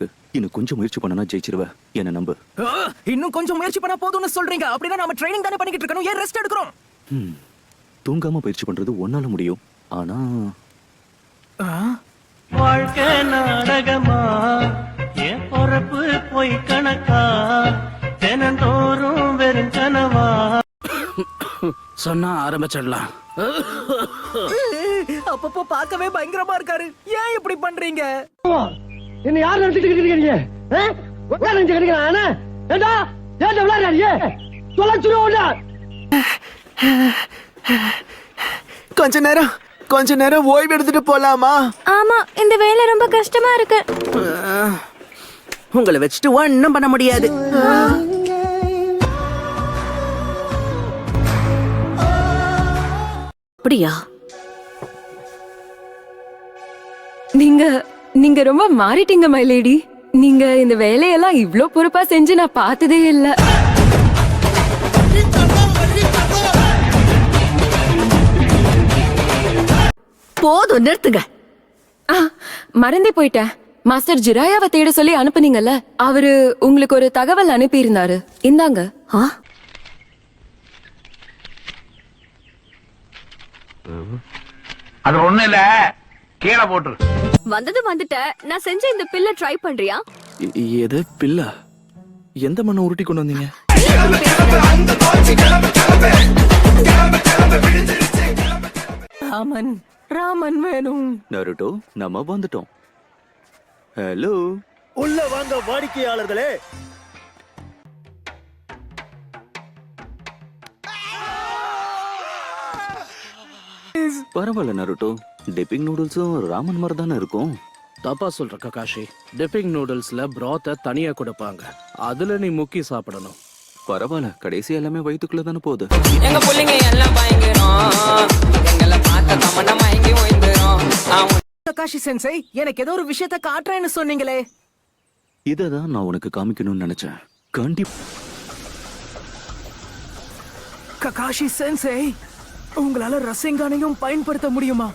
இருக்கு. இன்னும் கொஞ்சம் முயற்சி பண்ணனா ஜெயிச்சிருவ. என்ன நம்பு. இன்னும் கொஞ்சம் முயற்சி பண்ணா போதும்னு சொல்றீங்க. அப்படின்னா நாம ட்ரைனிங் தானே பண்ணிட்டு இருக்கோம். ஏன் ரெஸ்ட் எடுக்கிறோம்? தூங்காம பயிற்சி பண்றது ஒன்னால முடியும். ஆனா வாழ்க்கை நாடகமா, என் பொறப்பு போய் கணக்கா, தினந்தோறும் வெறும் கனவா. சொன்னா ஆரம்பிச்சிடலாம். அப்பப்போ பார்க்கவே பயங்கரமா இருக்காரு. ஏன் இப்படி பண்றீங்க? என்ன யார் நினைச்சிட்டு இருக்கீங்க? கொஞ்ச நேரம் ஓய்வு எடுத்துட்டு போலாமா? ஆமா, இந்த வேலை ரொம்ப கஷ்டமா இருக்கு. உங்களை வச்சுட்டு ஒன்னும் பண்ண முடியாது. அப்படியா? நீங்க ரொம்ப மாறிட்டீங்க மை லேடி. நீங்க இந்த வேலையெல்லாம் இவ்ளோ பொறுப்பா செஞ்சு நான் பார்த்ததே இல்ல. போதும், நிறுத்துங்க. மறந்தே போயிட்டேன். மாஸ்டர் ஜிராயாவை தேட சொல்லி அனுப்புனீங்கல்ல, அவரு உங்களுக்கு ஒரு தகவல் அனுப்பி இருந்தாரு. இந்தாங்க. அது ஒண்ணு இல்ல, கீழே போட்டு. வந்துட்ட. நான் செஞ்ச இந்த பில்ல ட்ரை பண்றியா? எது பில்லா? எந்த மண்ணை உருட்டி கொண்டு வந்தீங்க? ராமன் வேணும். நருட்டோ, நம்ம வந்துட்டோம். ஹலோ, உள்ள வாங்க வாடிக்கையாளர்களே. பரவாயில்ல நருட்டோ. டிப்பிங் நூடுல்ஸும் ராமன் மாதிரி தானே இருக்கும். தப்பா சொல்ற ககாஷி. டிப்பிங் நூடுல்ஸ்ல ப்ராத்த தனியா கொடுப்பாங்க, அதுல நீ முக்கி சாப்பிடணும். பரவாயில்ல, கடைசி எல்லாமே வயிற்றுக்குள்ள தானே போகுது. எங்க புள்ளைங்க எல்லாம் பயங்கரம், எங்களை பார்த்த தமன மயங்கி ஓய்ந்துரும். தகாஷி சென்சை, எனக்கு ஏதோ ஒரு விஷயத்த காட்டுறேன்னு சொன்னீங்களே. இததான் நான் உனக்கு காமிக்கணும்னு நினைச்சேன். கண்டிப்பா. ககாஷி சென்சை, உங்களால ரசெங்கானையும் பயன்படுத்த முடியுமா?